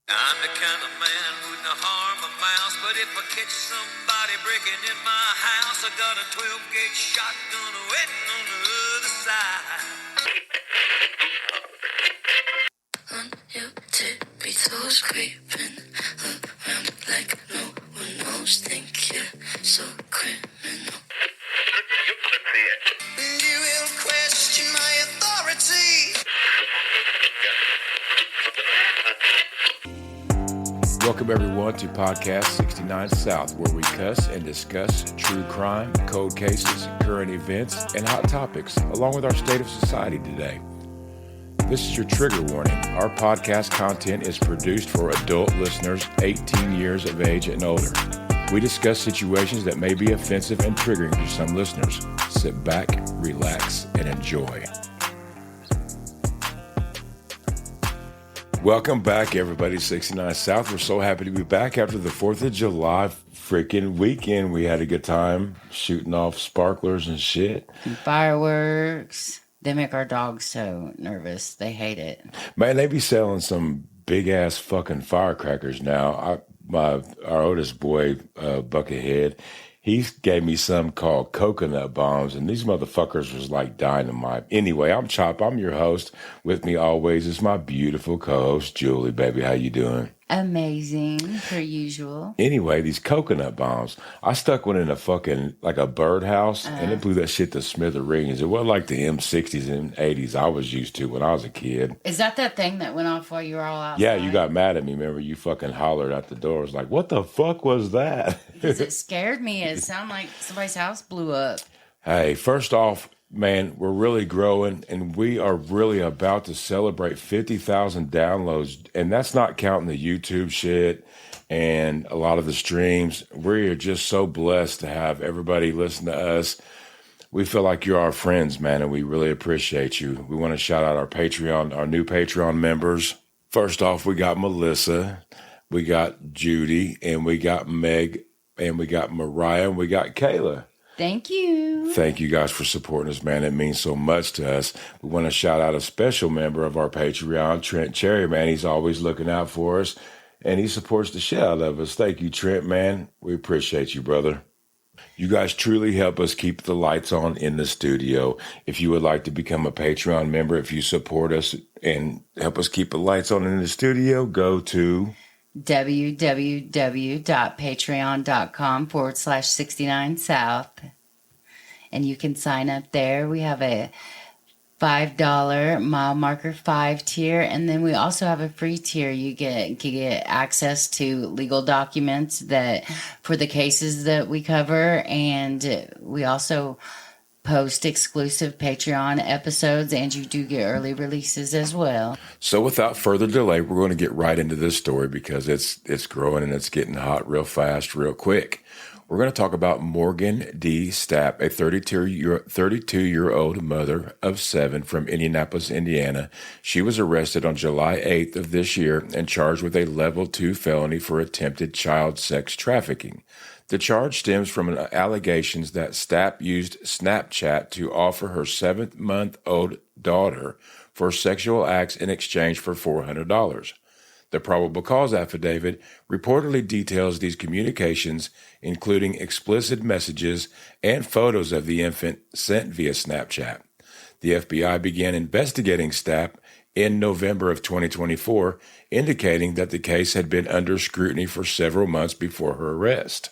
I'm the kind of man who'd not harm a mouse, but if I catch somebody breaking in my house, I got a 12-gauge shotgun waiting on the other side. On your tippy toes, creeping around like no one knows. Think you're so criminal. You will question my authority. Welcome everyone to Podcast 69 South, where we cuss and discuss true crime, cold cases, current events, and hot topics, along with our state of society today. This is your trigger warning. Our podcast content is produced for adult listeners 18 years of age and older. We discuss situations that may be offensive and triggering to some listeners. Sit back, relax, and enjoy. Welcome back, everybody. 69 South. We're so happy to be back after the 4th of July freaking weekend. We had a good time shooting off sparklers and shit. And fireworks. They make our dogs so nervous. They hate it. Man, they be selling some big-ass fucking firecrackers now. Our oldest boy, Buckethead, he gave me some called coconut bombs, and these motherfuckers was like dynamite. Anyway, I'm Chop. I'm your host. With me always is my beautiful co-host, Julie. Baby, how you doing? Amazing, per usual. Anyway, these coconut bombs. I stuck one in a fucking, like a birdhouse, and it blew that shit to smithereens. It wasn't like the M60s and 80s I was used to when I was a kid. Is that thing that went off while you were all outside? Yeah, you got mad at me. Remember, you fucking hollered at the door. I was like, what the fuck was that? Because it scared me. It sounded like somebody's house blew up. Hey, first off, man, we're really growing, and we are really about to celebrate 50,000 downloads, and that's not counting the YouTube shit and a lot of the streams. We are just so blessed to have everybody listen to us. We feel like you're our friends, man, and we really appreciate you. We want to shout out our Patreon, our new Patreon members. First off, we got Melissa, we got Judy, and we got Meg, and we got Mariah, and we got Kayla. Thank you. Thank you guys for supporting us, man. It means so much to us. We want to shout out a special member of our Patreon, Trent Cherry, man. He's always looking out for us, and he supports the shit out of us. Thank you, Trent, man. We appreciate you, brother. You guys truly help us keep the lights on in the studio. If you would like to become a Patreon member, if you support us and help us keep the lights on in the studio, go to www.patreon.com/69south. And you can sign up there. We have a $5 mile marker 5 tier, and then we also have a free tier. You get access to legal documents that for the cases that we cover, and we also post exclusive Patreon episodes, and you do get early releases as well. So without further delay, we're going to get right into this story because it's growing and it's getting hot real fast, real quick. We're going to talk about Morgan D. Stapp, a 32-year-old mother of 7 from Indianapolis, Indiana. She was arrested on July 8th of this year and charged with a level 2 felony for attempted child sex trafficking. The charge stems from allegations that Stapp used Snapchat to offer her 7-month-old daughter for sexual acts in exchange for $400. The probable cause affidavit reportedly details these communications, including explicit messages and photos of the infant sent via Snapchat. The FBI began investigating Stapp in November of 2024, indicating that the case had been under scrutiny for several months before her arrest.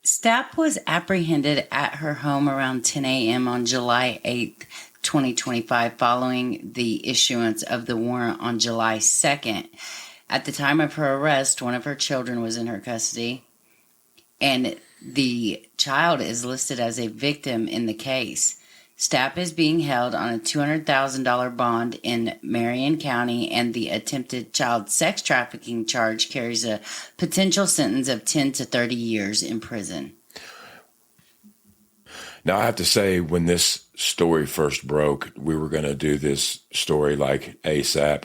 Stapp was apprehended at her home around 10 a.m. on July 8th, 2025, following the issuance of the warrant on July 2nd. At the time of her arrest, one of her children was in her custody, and the child is listed as a victim in the case. Stapp is being held on a $200,000 bond in Marion County, and the attempted child sex trafficking charge carries a potential sentence of 10 to 30 years in prison. Now, I have to say, when this story first broke, we were going to do this story like ASAP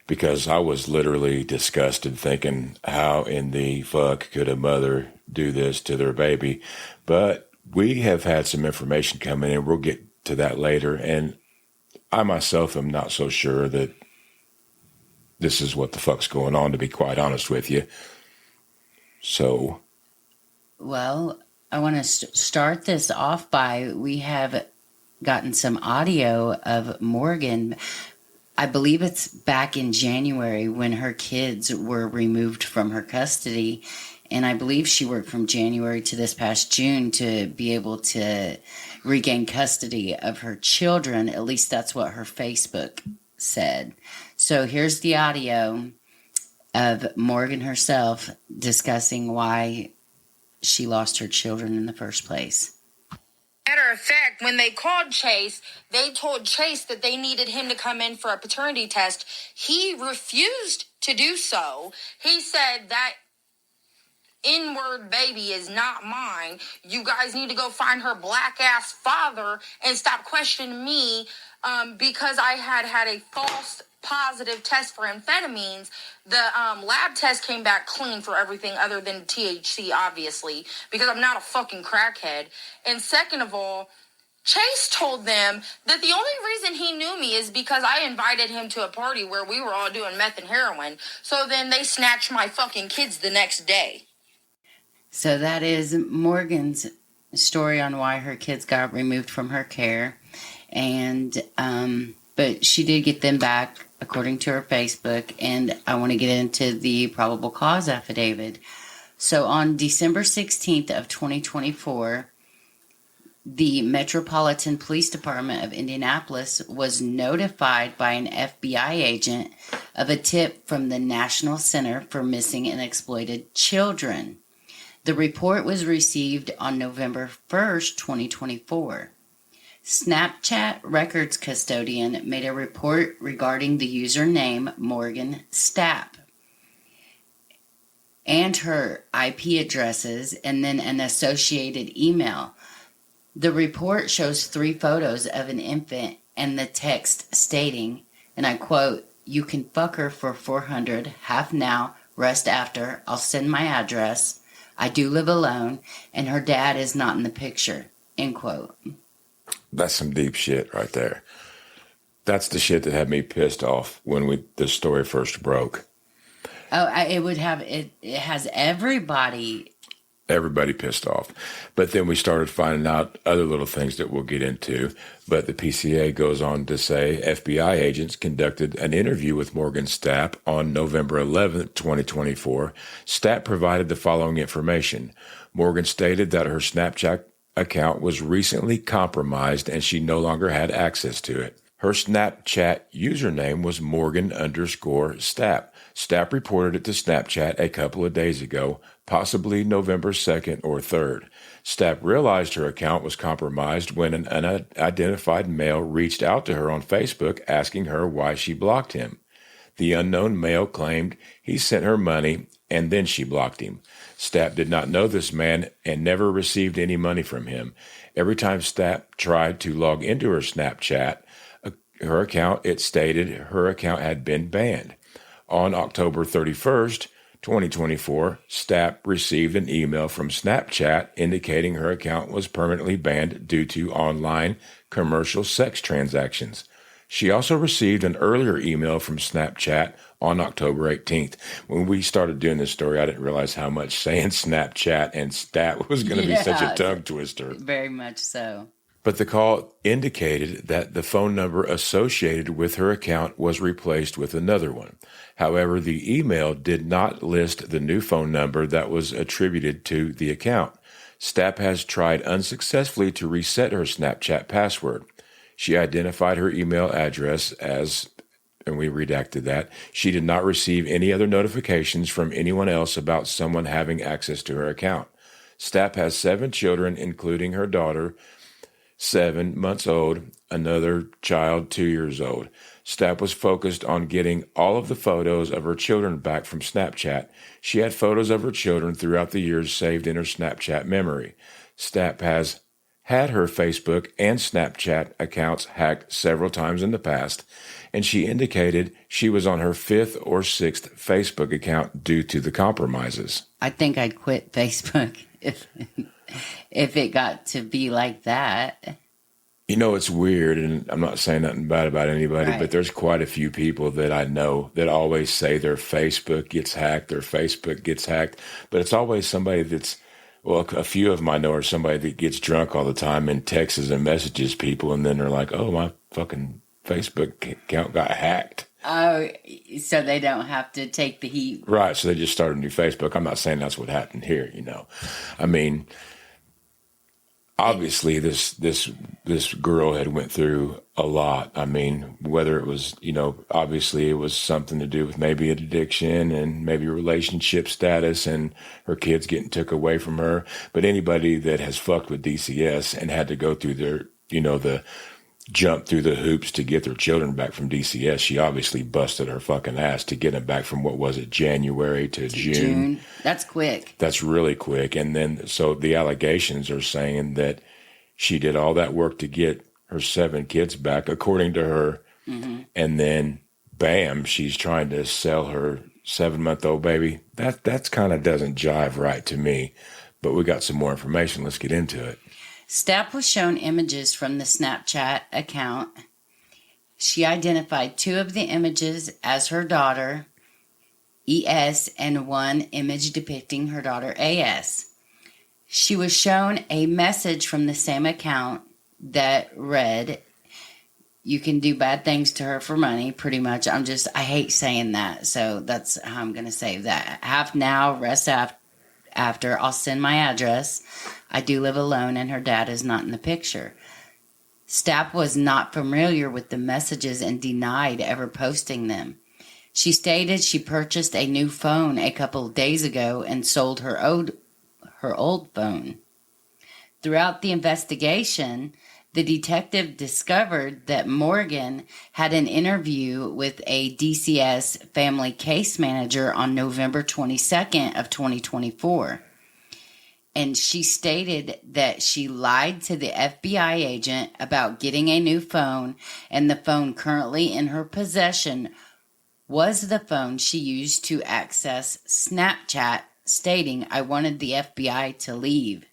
because I was literally disgusted thinking, how in the fuck could a mother do this to their baby? But we have had some information coming in. We'll get to that later. And I myself am not so sure that this is what the fuck's going on, to be quite honest with you. So, Well, I want to start this off by, we have gotten some audio of Morgan. I believe it's back in January when her kids were removed from her custody. And I believe she worked from January to this past June to be able to regain custody of her children. At least that's what her Facebook said. So here's the audio of Morgan herself discussing why she lost her children in the first place. Matter of fact, when they called Chase, they told Chase that they needed him to come in for a paternity test. He refused to do so. He said that N-word baby is not mine. You guys need to go find her black ass father and stop questioning me because I had a false positive test for amphetamines. The lab test came back clean for everything other than THC, obviously, because I'm not a fucking crackhead. And second of all, Chase told them that the only reason he knew me is because I invited him to a party where we were all doing meth and heroin. So then they snatched my fucking kids the next day. So that is Morgan's story on why her kids got removed from her care. And, but she did get them back according to her Facebook. And I want to get into the probable cause affidavit. So on December 16th of 2024, the Metropolitan Police Department of Indianapolis was notified by an FBI agent of a tip from the National Center for Missing and Exploited Children. The report was received on November 1st, 2024. Snapchat records custodian made a report regarding the username Morgan Stapp and her IP addresses and then an associated email. The report shows 3 photos of an infant and the text stating, and I quote, "You can fuck her for $400, half now, rest after. I'll send my address. I do live alone, and her dad is not in the picture," end quote. that's some deep shit right there. That's the shit that had me pissed off when this story first broke. Oh, it has everybody Pissed off. But then we started finding out other little things that we'll get into. But the PCA goes on to say FBI agents conducted an interview with Morgan Stapp on November 11th, 2024. Stapp provided the following information. Morgan stated that her Snapchat account was recently compromised and she no longer had access to it. Her Snapchat username was Morgan_Stapp. Stapp reported it to Snapchat a couple of days ago, possibly November 2nd or 3rd. Stapp realized her account was compromised when an unidentified male reached out to her on Facebook asking her why she blocked him. The unknown male claimed he sent her money and then she blocked him. Stapp did not know this man and never received any money from him. Every time Stapp tried to log into her Snapchat, her account, it stated her account had been banned. On October 31st, 2024, Stapp received an email from Snapchat indicating her account was permanently banned due to online commercial sex transactions. She also received an earlier email from Snapchat on October 18th. When we started doing this story, I didn't realize how much saying Snapchat and Stapp was going to be such a tongue twister. Very much so. But the call indicated that the phone number associated with her account was replaced with another one. However, the email did not list the new phone number that was attributed to the account. Stapp has tried unsuccessfully to reset her Snapchat password. She identified her email address as, and we redacted that, she did not receive any other notifications from anyone else about someone having access to her account. Stapp has 7 children, including her daughter, 7 months old, another child 2 years old. Stapp was focused on getting all of the photos of her children back from Snapchat. She had photos of her children throughout the years saved in her Snapchat memory. Stapp has had her Facebook and Snapchat accounts hacked several times in the past, and she indicated she was on her 5th or 6th Facebook account due to the compromises. I think I'd quit Facebook if it got to be like that. You know, it's weird, and I'm not saying nothing bad about anybody, Right. but there's quite a few people that I know that always say their Facebook gets hacked, but it's always somebody that's, well, a few of them I know are somebody that gets drunk all the time and texts and messages people, and then they're like, oh, my fucking Facebook account got hacked. Oh, so they don't have to take the heat. Right, so they just started a new Facebook. I'm not saying that's what happened here, you know. I mean, obviously this girl had went through a lot. I mean, whether it was, you know, obviously it was something to do with maybe addiction and maybe relationship status and her kids getting took away from her. But anybody that has fucked with DCS and had to go through their, you know, the jump through the hoops to get their children back from DCS, she obviously busted her fucking ass to get them back from, what was it, January to June. That's quick. That's really quick. And then, so the allegations are saying that she did all that work to get her 7 kids back, according to her. Mm-hmm. And then, bam, she's trying to sell her 7-month-old baby. That's kind of doesn't jive right to me. But we got some more information. Let's get into it. Stapp was shown images from the Snapchat account. She identified 2 of the images as her daughter, ES, and 1 image depicting her daughter, AS. She was shown a message from the same account that read, "You can do bad things to her for money," pretty much. I hate saying that, so that's how I'm going to say that. Half now, rest after. I'll send my address. I do live alone, and her dad is not in the picture. Stapp was not familiar with the messages and denied ever posting them. She stated she purchased a new phone a couple of days ago and sold her old phone. Throughout the investigation, the detective discovered that Morgan had an interview with a DCS family case manager on November 22nd of 2024. And she stated that she lied to the FBI agent about getting a new phone, and the phone currently in her possession was the phone she used to access Snapchat, stating, "I wanted the FBI to leave."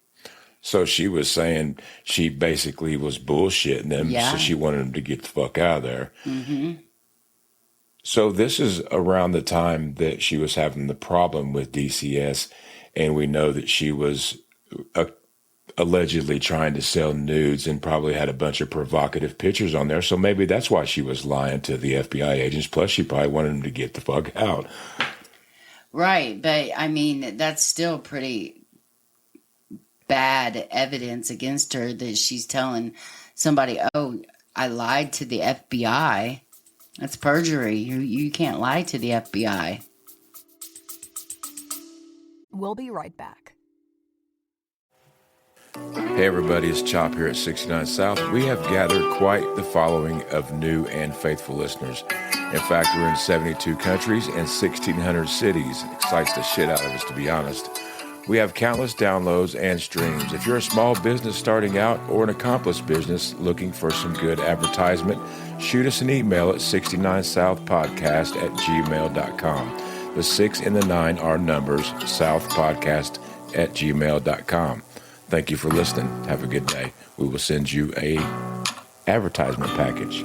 So she was saying she basically was bullshitting them, so she wanted them to get the fuck out of there. Mm-hmm. So this is around the time that she was having the problem with DCS, and we know that she was allegedly trying to sell nudes and probably had a bunch of provocative pictures on there. So maybe that's why she was lying to the FBI agents. Plus, she probably wanted them to get the fuck out. Right, but I mean, that's still pretty bad evidence against her that she's telling somebody, "Oh, I lied to the FBI." That's perjury. You can't lie to the FBI. We'll be right back. Hey everybody, it's Chop here at 69 South. We have gathered quite the following of new and faithful listeners. In fact, we're in 72 countries and 1,600 cities. It excites the shit out of us, to be honest. We have countless downloads and streams. If you're a small business starting out or an accomplished business looking for some good advertisement, shoot us an email at 69southpodcast@gmail.com. The 6 and the 9 are numbers, southpodcast@gmail.com. Thank you for listening. Have a good day. We will send you a advertisement package.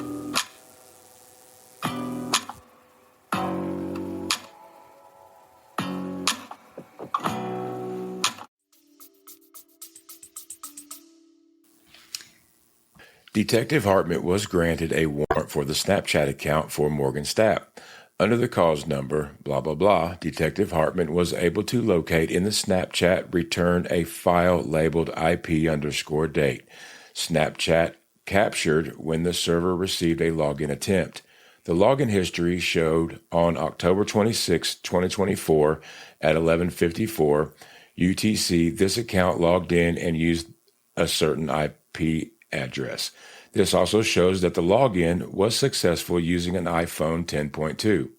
Detective Hartman was granted a warrant for the Snapchat account for Morgan Stapp. Under the cause number, blah, blah, blah, Detective Hartman was able to locate in the Snapchat return a file labeled IP_date. Snapchat captured when the server received a login attempt. The login history showed on October 26, 2024 at 11:54 UTC, this account logged in and used a certain IP address. This also shows that the login was successful using an iPhone 10.2.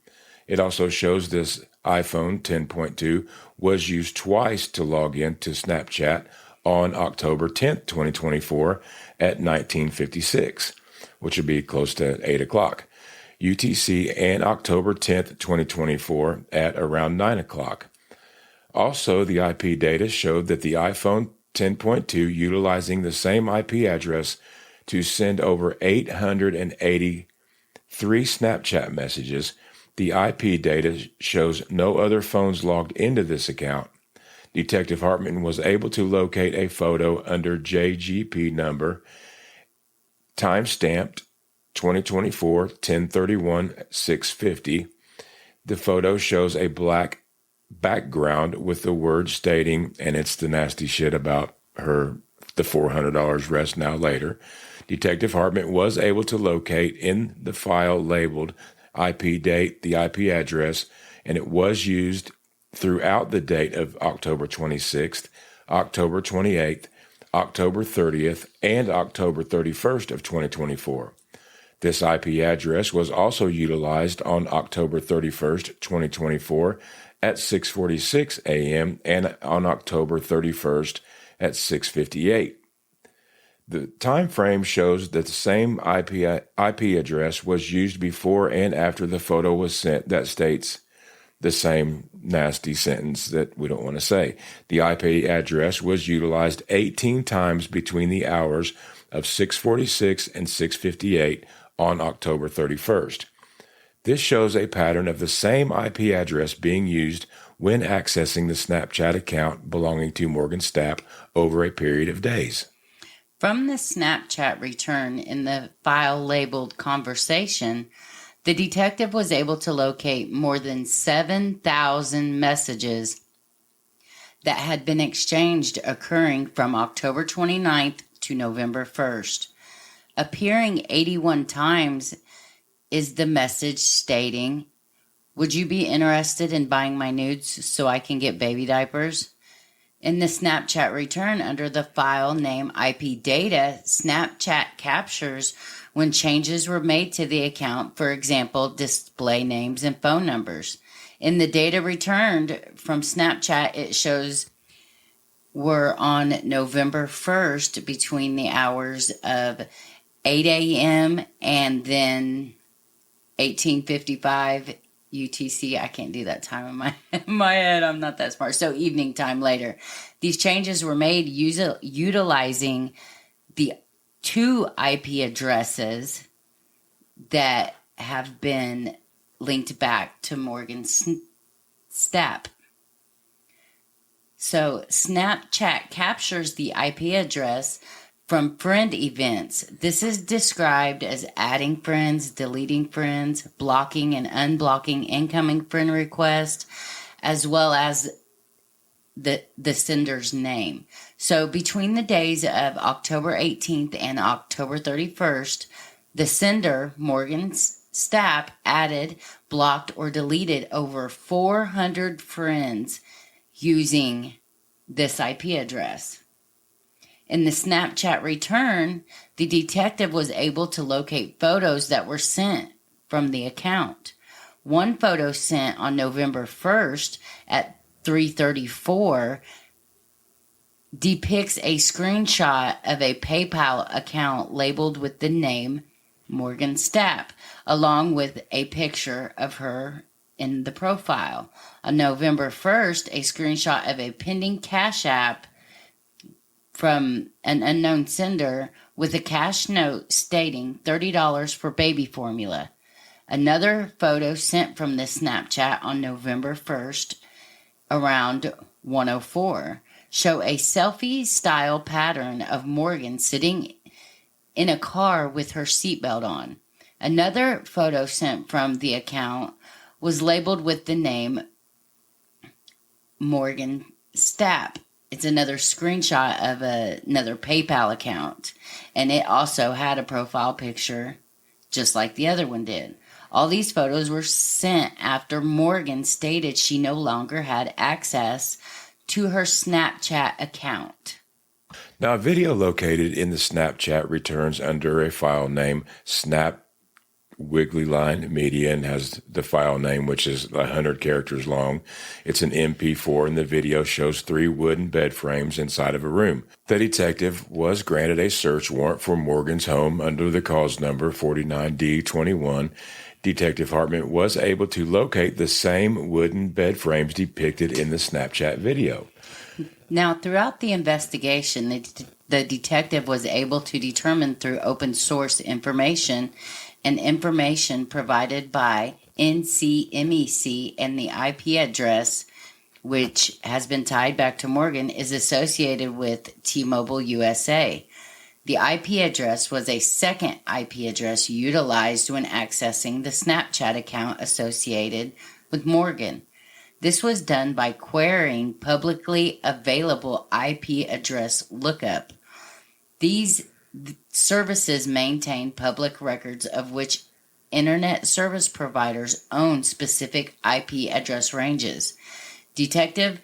It also shows this iPhone 10.2 was used twice to log in to Snapchat on October 10th, 2024 at 19:56, which would be close to 8 o'clock UTC, and October 10th, 2024 at around 9 o'clock. Also, the IP data showed that the iPhone 10.2 utilizing the same IP address to send over 883 Snapchat messages. The IP data shows no other phones logged into this account. Detective Hartman was able to locate a photo under JGP number, time-stamped 2024 10/31/650. The photo shows a black background with the words stating, and it's the nasty shit about the $400 rest now later. Detective Hartman was able to locate in the file labeled IP date, the IP address, and it was used throughout the date of October 26th, October 28th, October 30th, and October 31st of 2024. This IP address was also utilized on October 31st, 2024 at 6:46 a.m. and on October 31st at 6:58. The time frame shows that the same IP address was used before and after the photo was sent that states the same nasty sentence that we don't want to say. The IP address was utilized 18 times between the hours of 6:46 and 6:58 on October 31st. This shows a pattern of the same IP address being used when accessing the Snapchat account belonging to Morgan Stapp over a period of days. From the Snapchat return in the file labeled conversation, the detective was able to locate more than 7,000 messages that had been exchanged occurring from October 29th to November 1st. Appearing 81 times is the message stating, "Would you be interested in buying my nudes so I can get baby diapers?" In the Snapchat return under the file name IP data, Snapchat captures when changes were made to the account, for example, display names and phone numbers. In the data returned from Snapchat, it shows were on November 1st between the hours of 8 a.m. and then 18:55 UTC. I can't do that time in my head. I'm not that smart. So evening time later. These changes were made utilizing the two IP addresses that have been linked back to Morgan Stapp. So Snapchat captures the IP address from friend events. This is described as adding friends, deleting friends, blocking and unblocking incoming friend requests, as well as the sender's name. So between the days of October 18th and October 31st, the sender, Morgan Stapp, added, blocked, or deleted over 400 friends using this IP address. In the Snapchat return, the detective was able to locate photos that were sent from the account. One photo sent on November 1st at 3:34 depicts a screenshot of a PayPal account labeled with the name Morgan Stapp, along with a picture of her in the profile. On November 1st, a screenshot of a pending Cash App from an unknown sender with a cash note stating $30 for baby formula. Another photo sent from the Snapchat on November 1st around 1:04 show a selfie-style pattern of Morgan sitting in a car with her seatbelt on. Another photo sent from the account was labeled with the name Morgan Stapp. It's another screenshot of another PayPal account, and it also had a profile picture just like the other one did. All these photos were sent after Morgan stated she no longer had access to her Snapchat account. Now, a video located in the Snapchat returns under a file name Snap Wiggly Line Media and has the file name, which is 100 characters long. It's an MP4, and the video shows 3 wooden bed frames inside of a room. The detective was granted a search warrant for Morgan's home under the cause number 49D21 Detective Hartman was able to locate the same wooden bed frames depicted in the Snapchat video. Now, throughout the investigation, the detective was able to determine through open source information and information provided by NCMEC and the IP address, which has been tied back to Morgan, is associated with T-Mobile USA. The IP address was a second IP address utilized when accessing the Snapchat account associated with Morgan. This was done by querying publicly available IP address lookup. These services maintain public records of which internet service providers own specific IP address ranges. Detective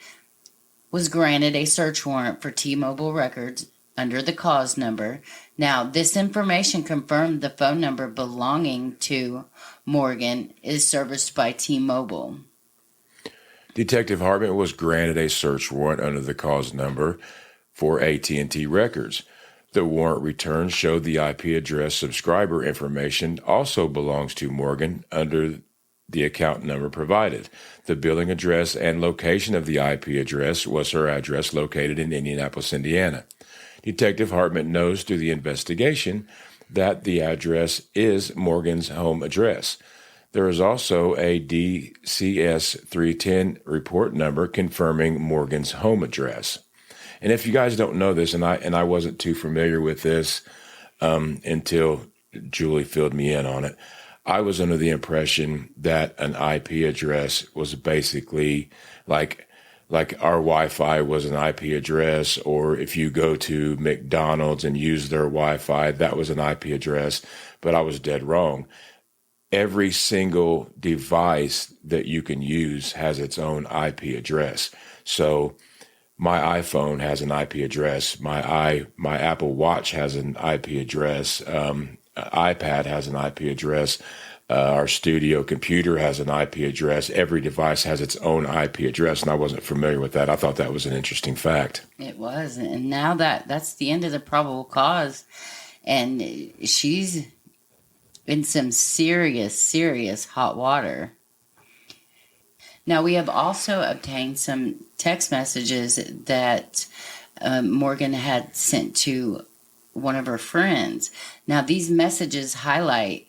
was granted a search warrant for T-Mobile records under the cause number. Now, this information confirmed the phone number belonging to Morgan is serviced by T-Mobile. Detective Hartman was granted a search warrant under the cause number for AT&T records. The warrant return showed the IP address subscriber information also belongs to Morgan under the account number provided. The billing address and location of the IP address was her address located in Indianapolis, Indiana. Detective Hartman knows through the investigation that the address is Morgan's home address. There is also a DCS 310 report number confirming Morgan's home address. And if you guys don't know this, and I wasn't too familiar with this until Julie filled me in on it, I was under the impression that an IP address was basically like our Wi-Fi was an IP address, or if you go to McDonald's and use their Wi-Fi, that was an IP address. But I was dead wrong. Every single device that you can use has its own IP address. So my iPhone has an IP address. My Apple Watch has an IP address. iPad has an IP address. Our studio computer has an IP address. Every device has its own IP address, and I wasn't familiar with that. I thought that was an interesting fact. It was, and now that's the end of the probable cause, and she's in some serious hot water. Now, we have also obtained some text messages that Morgan had sent to one of her friends. Now, these messages highlight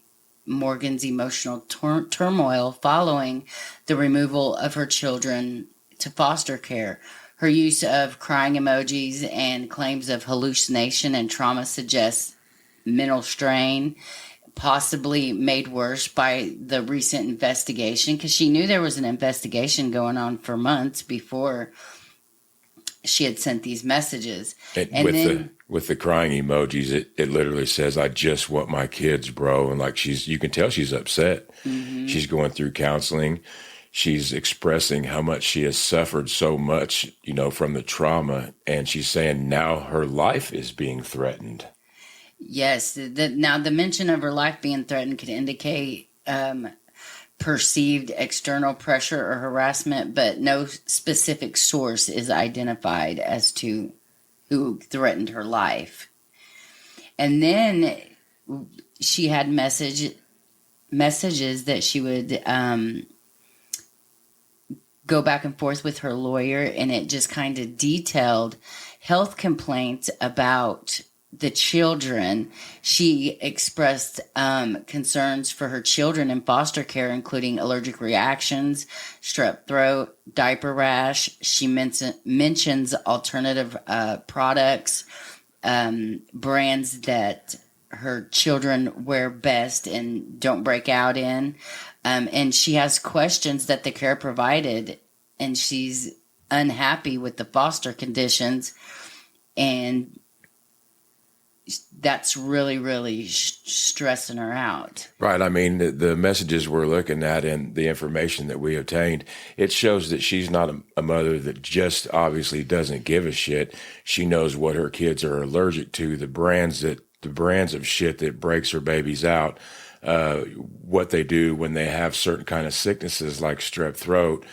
Morgan's emotional turmoil following the removal of her children to foster care. Her use of crying emojis and claims of hallucination and trauma suggests mental strain, possibly made worse by the recent investigation, because she knew there was an investigation going on for months before she had sent these messages. With the crying emojis, it literally says, "I just want my kids, bro." And like you can tell she's upset. Mm-hmm. She's going through counseling. She's expressing how much she has suffered so much, from the trauma. And she's saying now her life is being threatened. Yes. Now, the mention of her life being threatened could indicate perceived external pressure or harassment, but no specific source is identified as to who threatened her life. And then she had messages that she would go back and forth with her lawyer, and it just kind of detailed health complaints about the children. She expressed concerns for her children in foster care, including allergic reactions, strep throat, diaper rash. She mentions alternative products, brands that her children wear best and don't break out in. And she has questions that the care provided, and she's unhappy with the foster conditions. And that's really stressing her out. Right. I mean, the messages we're looking at and the information that we obtained, it shows that she's not a mother that just obviously doesn't give a shit. She knows what her kids are allergic to, the brands of shit that breaks her babies out, what they do when they have certain kind of sicknesses like strep throat.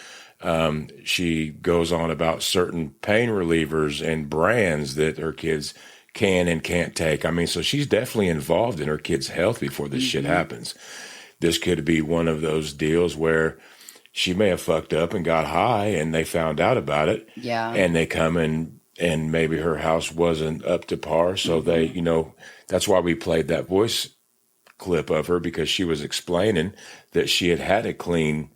She goes on about certain pain relievers and brands that her kids can and can't take. I mean, so she's definitely involved in her kids' health before this shit happens. this could be one of those deals where she may have fucked up and got high and they found out about it. Yeah. And they come and maybe her house wasn't up to par. So they, that's why we played that voice clip of her, because she was explaining that she had a clean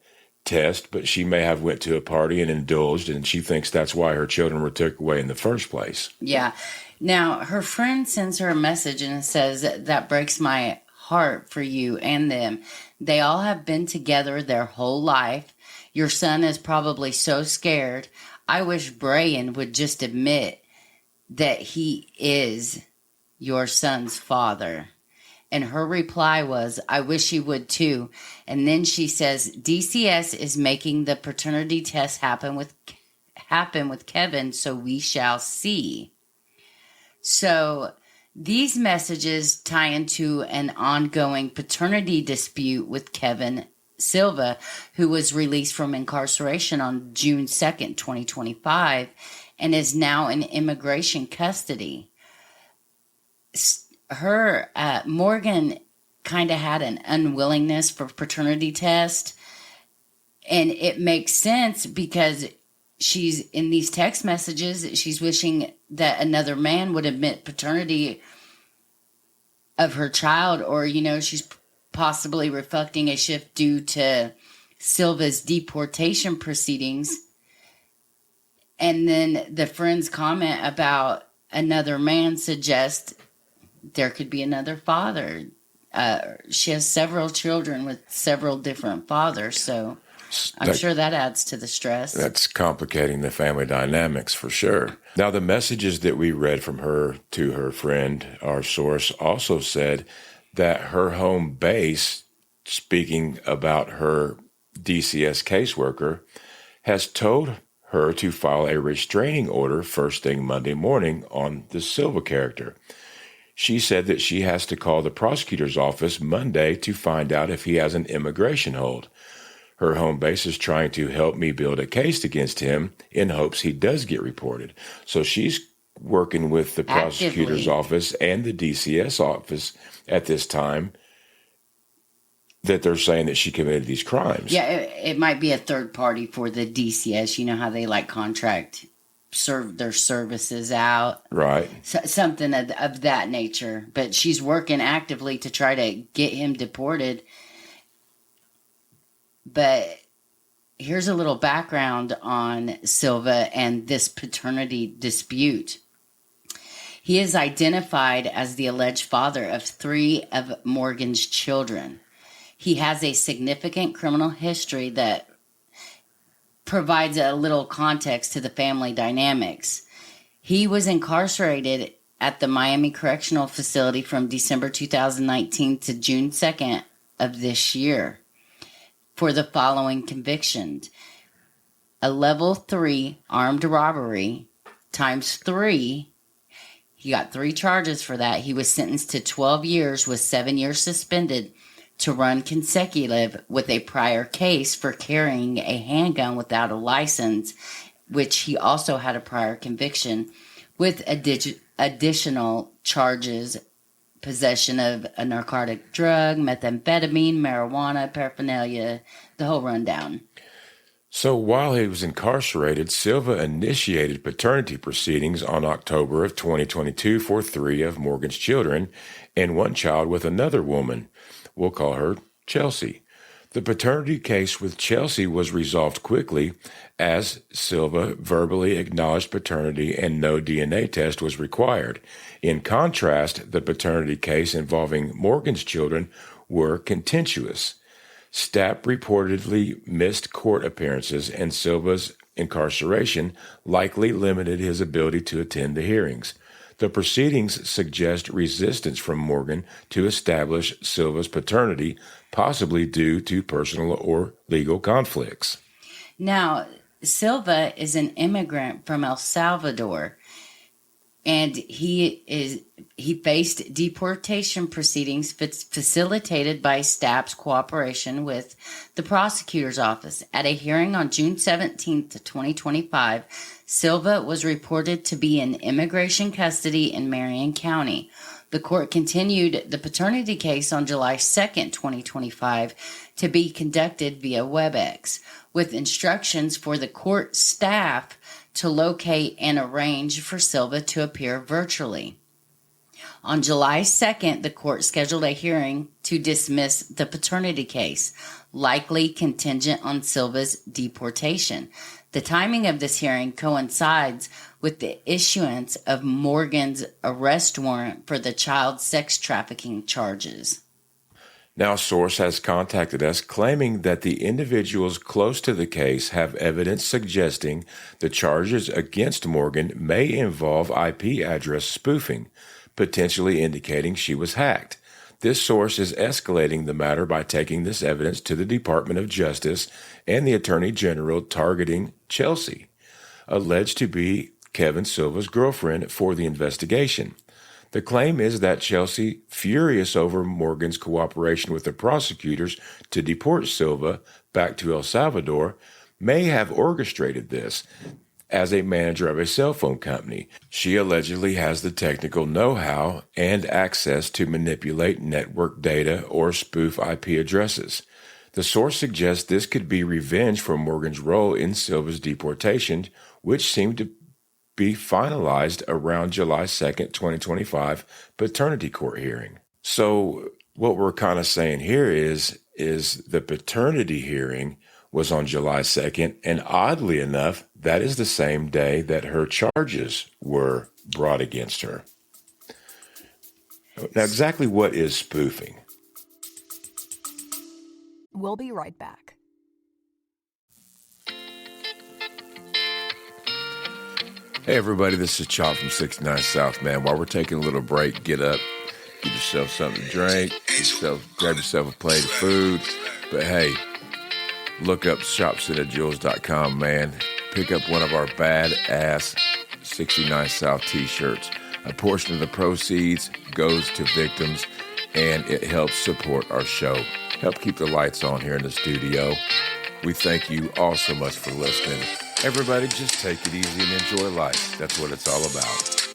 test, but she may have went to a party and indulged, and she thinks that's why her children were took away in the first place. Yeah. Now, her friend sends her a message and it says, "That breaks my heart for you and them. They all have been together their whole life. Your son is probably so scared. I wish Brian would just admit that he is your son's father." And her reply was, "I wish he would too." And then she says, "DCS is making the paternity test happen with Kevin, so we shall see." So these messages tie into an ongoing paternity dispute with Kevin Silva, who was released from incarceration on June 2nd, 2025, and is now in immigration custody. Morgan kind of had an unwillingness for paternity test, and it makes sense because she's in these text messages, she's wishing that another man would admit paternity of her child, or, she's possibly reflecting a shift due to Silva's deportation proceedings. And then the friend's comment about another man suggests there could be another father. She has several children with several different fathers, so I'm sure that adds to the stress. That's complicating the family dynamics for sure. Now, the messages that we read from her to her friend, our source, also said that her home base, speaking about her DCS caseworker, has told her to file a restraining order first thing Monday morning on the Silva character. She said that she has to call the prosecutor's office Monday to find out if he has an immigration hold. Her home base is trying to help me build a case against him in hopes he does get reported. So she's working with the prosecutor's office and the DCS office at this time that they're saying that she committed these crimes. Yeah, it might be a third party for the DCS. You know how they contract their services out, right? Something of that nature. But she's working actively to try to get him deported. But here's a little background on Silva and this paternity dispute. He is identified as the alleged father of 3 of Morgan's children. He has a significant criminal history that provides a little context to the family dynamics. He was incarcerated at the Miami Correctional Facility from December 2019 to June 2nd of this year for the following convictions: a level 3 armed robbery times 3. He got 3 charges for that. He was sentenced to 12 years with 7 years suspended to run consecutive with a prior case for carrying a handgun without a license, which he also had a prior conviction, with additional charges: possession of a narcotic drug, methamphetamine, marijuana, paraphernalia, the whole rundown. So while he was incarcerated, Silva initiated paternity proceedings on October of 2022 for 3 of Morgan's children and 1 child with another woman. We'll call her Chelsea. The paternity case with Chelsea was resolved quickly as Silva verbally acknowledged paternity and no DNA test was required. In contrast, the paternity case involving Morgan's children were contentious. Stapp reportedly missed court appearances, and Silva's incarceration likely limited his ability to attend the hearings. The proceedings suggest resistance from Morgan to establish Silva's paternity, possibly due to personal or legal conflicts. Now, Silva is an immigrant from El Salvador, and he faced deportation proceedings facilitated by Stapp's cooperation with the prosecutor's office. At a hearing on June 17th, 2025, Silva was reported to be in immigration custody in Marion County. The court continued the paternity case on July 2nd, 2025, to be conducted via WebEx, with instructions for the court staff to locate and arrange for Silva to appear virtually. On July 2nd, the court scheduled a hearing to dismiss the paternity case, likely contingent on Silva's deportation. The timing of this hearing coincides with the issuance of Morgan's arrest warrant for the child sex trafficking charges. Now, a source has contacted us claiming that the individuals close to the case have evidence suggesting the charges against Morgan may involve IP address spoofing, potentially indicating she was hacked. This source is escalating the matter by taking this evidence to the Department of Justice and the Attorney General, targeting Chelsea, alleged to be Kevin Silva's girlfriend, for the investigation. The claim is that Chelsea, furious over Morgan's cooperation with the prosecutors to deport Silva back to El Salvador, may have orchestrated this. As a manager of a cell phone company, she allegedly has the technical know-how and access to manipulate network data or spoof IP addresses. The source suggests this could be revenge for Morgan's role in Silva's deportation, which seemed to be finalized around July 2nd, 2025 paternity court hearing. So what we're kind of saying here is the paternity hearing was on July 2nd, and oddly enough, that is the same day that her charges were brought against her. Now, exactly what is spoofing? We'll be right back. Hey everybody, this is Chop from 69 South, man. While we're taking a little break, get up, get yourself something to drink, grab yourself a plate of food. But hey, look up shopcitadjules.com, man. Pick up one of our badass 69 South t-shirts. A portion of the proceeds goes to victims, and it helps support our show. Help keep the lights on here in the studio. We thank you all so much for listening. Everybody, just take it easy and enjoy life. That's what it's all about.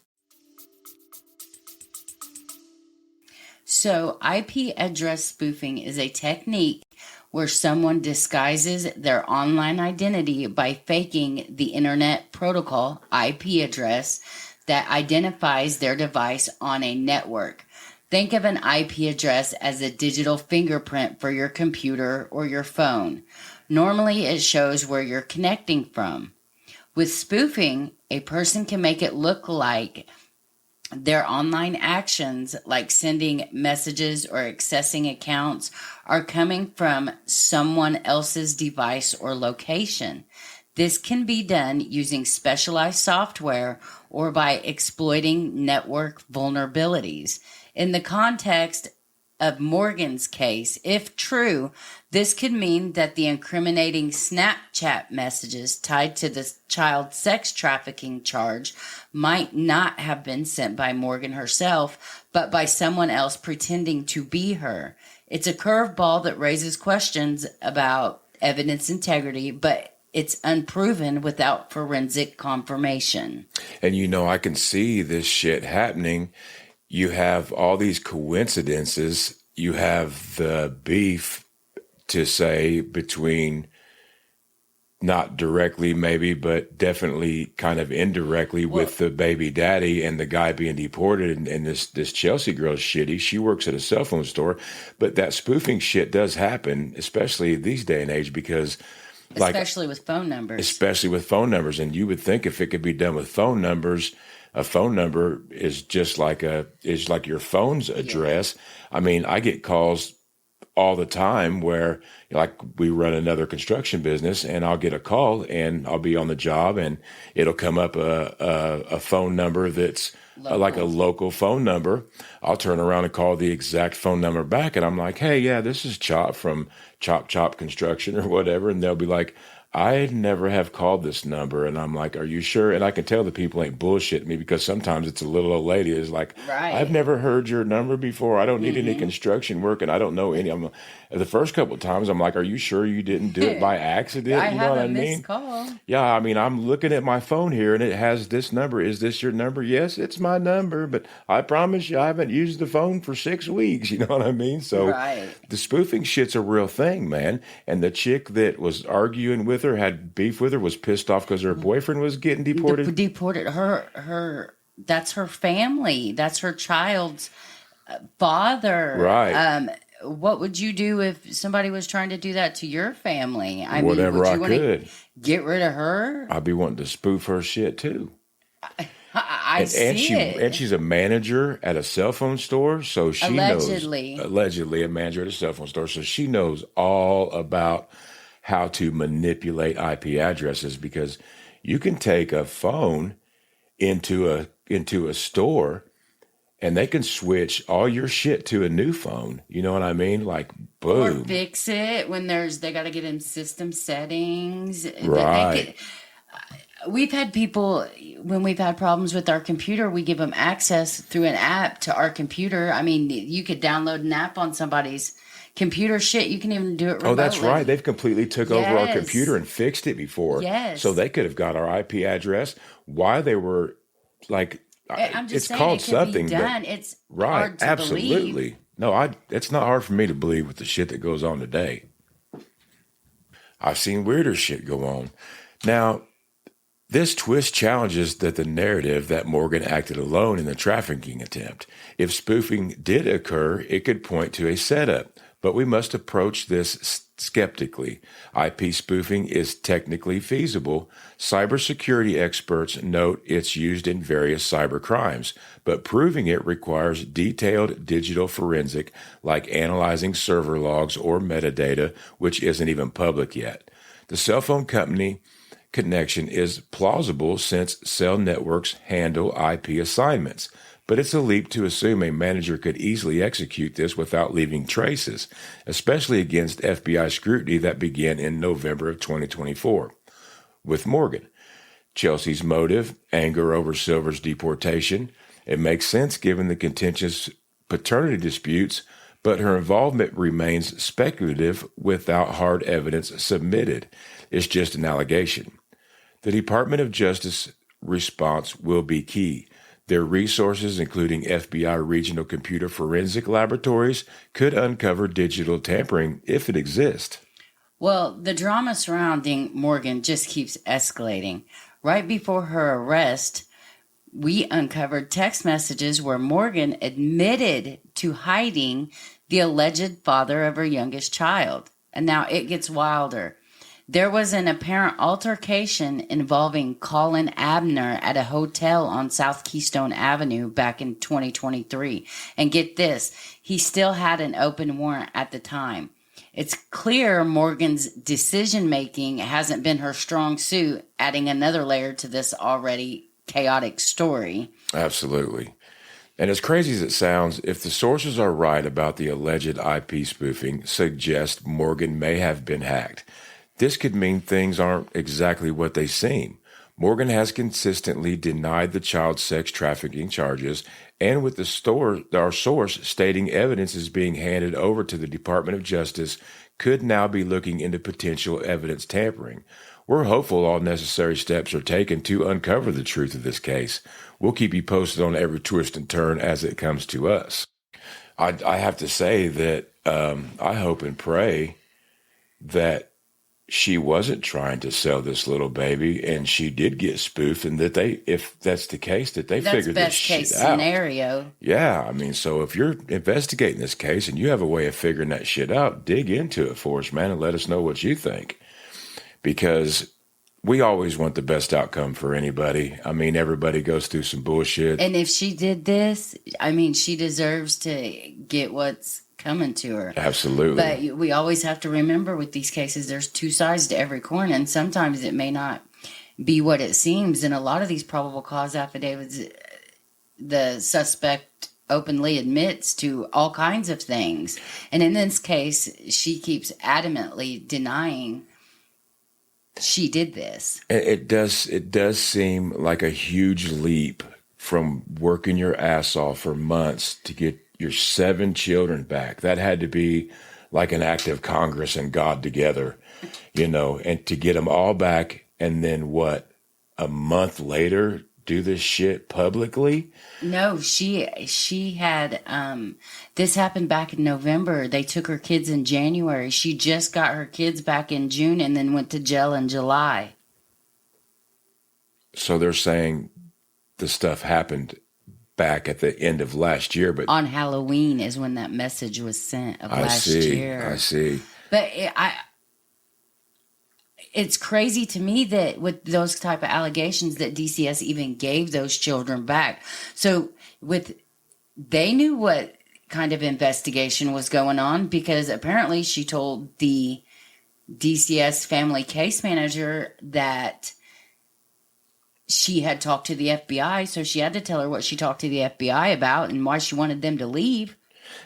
So, IP address spoofing is a technique where someone disguises their online identity by faking the Internet Protocol IP address that identifies their device on a network. Think of an IP address as a digital fingerprint for your computer or your phone. Normally, it shows where you're connecting from. With spoofing, a person can make it look like their online actions, like sending messages or accessing accounts, are coming from someone else's device or location. This can be done using specialized software or by exploiting network vulnerabilities. In the context of Morgan's case, if true, this could mean that the incriminating Snapchat messages tied to the child sex trafficking charge might not have been sent by Morgan herself, but by someone else pretending to be her. It's a curveball that raises questions about evidence integrity, but it's unproven without forensic confirmation. And I can see this shit happening. You have all these coincidences. You have the beef, to say, between, not directly maybe, but definitely kind of indirectly, with the baby daddy and the guy being deported. And this Chelsea girl's shitty. She works at a cell phone store. But that spoofing shit does happen, especially these day and age, because especially with phone numbers. Especially with phone numbers. And you would think if it could be done with phone numbers, a phone number is just like your phone's address. Yeah. I mean, I get calls all the time where, like, we run another construction business, and I'll get a call and I'll be on the job and it'll come up a phone number that's like a local phone number. I'll turn around and call the exact phone number back, and I'm like, hey, yeah, this is Chop from Chop Construction or whatever. And they'll be like, I never have called this number. And I'm like, are you sure? And I can tell the people ain't bullshitting me because sometimes it's a little old lady is like, I've Right. never heard your number before. I don't need any construction work and I don't know any. The first couple of times I'm like, are you sure you didn't do it by accident? I You know have what a I missed mean? call. Yeah, I mean, I'm looking at my phone here and it has this number. Is this your number? Yes, it's my number, but I promise you I haven't used the phone for 6 weeks. You know what I mean? So Right. the spoofing shit's a real thing, man. And the chick that was arguing with her, had beef with her, was pissed off because her boyfriend was getting deported. Deported her. That's her family. That's her child's father. Right. What would you do if somebody was trying to do that to your family? I mean, Whatever would I you want to could. get rid of her? I'd be wanting to spoof her shit too. I see And it. she's a manager at a cell phone store, so she Allegedly. knows allegedly a manager at a cell phone store, so she knows all about how to manipulate IP addresses because you can take a phone into a store and they can switch all your shit to a new phone. You know what I mean? Like Or boom. fix it when they got to get in system settings. Right. We've had people, when we've had problems with our computer, we give them access through an app to our computer. I mean, you could download an app on somebody's computer. Shit, you can even do it remotely. Oh, that's right. They've completely took over our Yes. computer and fixed it before. Yes. So they could have got our IP address. Why they were like, I'm just it's saying called it could something, be done. It's right? hard to Absolutely. believe. No, it's not hard for me to believe with the shit that goes on today. I've seen weirder shit go on. Now, this twist challenges the narrative that Morgan acted alone in the trafficking attempt. If spoofing did occur, it could point to a setup, but we must approach this skeptically. IP spoofing is technically feasible. Cybersecurity experts note it's used in various cyber crimes, but proving it requires detailed digital forensic, like analyzing server logs or metadata, which isn't even public yet. The cell phone company connection is plausible since cell networks handle IP assignments, but it's a leap to assume a manager could easily execute this without leaving traces, especially against FBI scrutiny that began in November of 2024. With Morgan, Chelsea's motive, anger over Silver's deportation, it makes sense given the contentious paternity disputes, but her involvement remains speculative without hard evidence submitted. It's just an allegation. The Department of Justice response will be key. Their resources, including FBI regional computer forensic laboratories, could uncover digital tampering if it exists. Well, the drama surrounding Morgan just keeps escalating. Right before her arrest, we uncovered text messages where Morgan admitted to hiding the alleged father of her youngest child. And now it gets wilder. There was an apparent altercation involving Colin Abner at a hotel on South Keystone Avenue back in 2023. And get this, he still had an open warrant at the time. It's clear Morgan's decision-making hasn't been her strong suit, adding another layer to this already chaotic story. Absolutely. And as crazy as it sounds, if the sources are right about the alleged IP spoofing, suggest Morgan may have been hacked. This could mean things aren't exactly what they seem. Morgan has consistently denied the child sex trafficking charges, and with our source stating evidence is being handed over to the Department of Justice, could now be looking into potential evidence tampering. We're hopeful all necessary steps are taken to uncover the truth of this case. We'll keep you posted on every twist and turn as it comes to us. I have to say that I hope and pray that she wasn't trying to sell this little baby and she did get spoofed, and that if that's the case, that they figured this shit out. That's best case scenario. Yeah, I mean, so if you're investigating this case and you have a way of figuring that shit out, dig into it for us, man, and let us know what you think. Because we always want the best outcome for anybody. I mean, everybody goes through some bullshit. And if she did this, I mean, she deserves to get what's coming to her. Absolutely. But we always have to remember with these cases, there's two sides to every coin, and sometimes it may not be what it seems. In a lot of these probable cause affidavits, the suspect openly admits to all kinds of things. And in this case, she keeps adamantly denying she did this. It does seem like a huge leap from working your ass off for months to get your 7 children back. That had to be like an act of Congress and God together, and to get them all back, and then what, a month later do this shit publicly? No, she had this happened back in November. They took her kids in January. She just got her kids back in June and then went to jail in July. So they're saying the stuff happened back at the end of last year, but on Halloween is when that message was sent of last year. I see. But it's crazy to me that with those type of allegations that DCS even gave those children back. So they knew what kind of investigation was going on, because apparently she told the DCS family case manager that she had talked to the FBI. So she had to tell her what she talked to the FBI about and why she wanted them to leave.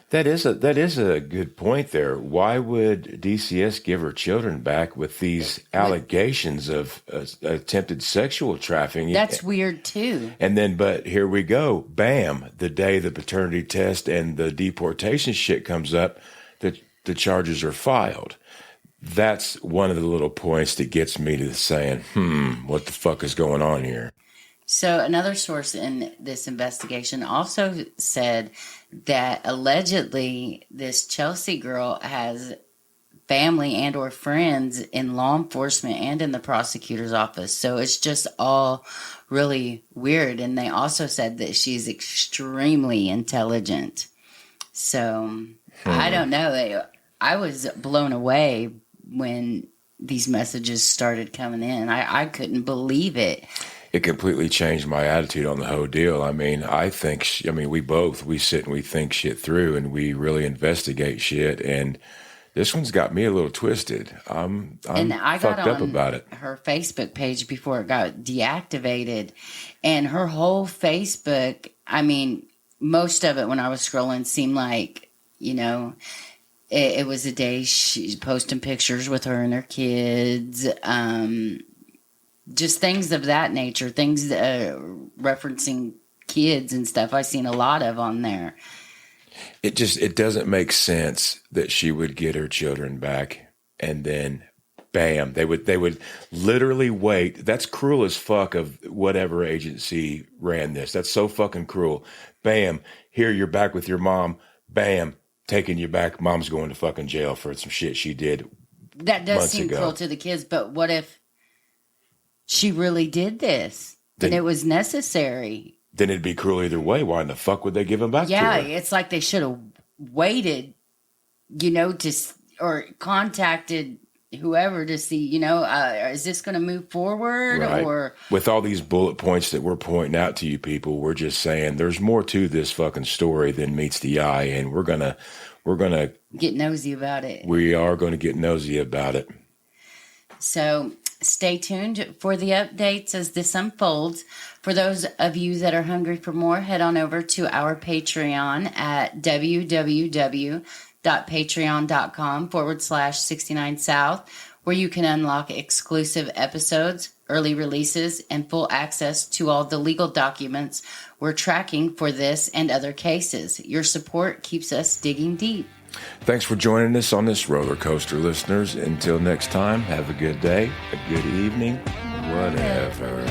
That is a good point there. Why would DCS give her children back with these allegations of attempted sexual trafficking? That's weird too. And then, but here we go. Bam. The day the paternity test and the deportation shit comes up, the charges are filed. That's one of the little points that gets me to saying, what the fuck is going on here? So another source in this investigation also said that allegedly this Chelsea girl has family and or friends in law enforcement and in the prosecutor's office. So it's just all really weird. And they also said that she's extremely intelligent. So I don't know. I was blown away when these messages started coming in. I couldn't believe it. It completely changed my attitude on the whole deal. I mean, we sit and we think shit through and we really investigate shit. And this one's got me a little twisted. I'm fucked up about it. Her Facebook page before it got deactivated, and her whole Facebook, I mean, most of it when I was scrolling seemed like, it was a day she's posting pictures with her and her kids, just things of that nature, things referencing kids and stuff. I've seen a lot of on there. It doesn't make sense that she would get her children back and then bam, they would literally wait. That's cruel as fuck of whatever agency ran this. That's so fucking cruel. Bam, here you're back with your mom. Bam, taking you back. Mom's going to fucking jail for some shit she did. That does seem cruel to the kids, but what if she really did this and it was necessary? Then it'd be cruel either way. Why in the fuck would they give them back to her? Yeah, it's like they should have waited, or contacted whoever to see, is this going to move forward? Right. Or with all these bullet points that we're pointing out to you people, we're just saying there's more to this fucking story than meets the eye, and we're gonna get nosy about it. We are going to get nosy about it. So stay tuned for the updates as this unfolds. For those of you that are hungry for more, head on over to our Patreon at www.patreon.com/69south, where you can unlock exclusive episodes, early releases, and full access to all the legal documents we're tracking for this and other cases. Your support keeps us digging deep. Thanks for joining us on this roller coaster, listeners. Until next time, have a good day, a good evening, whatever.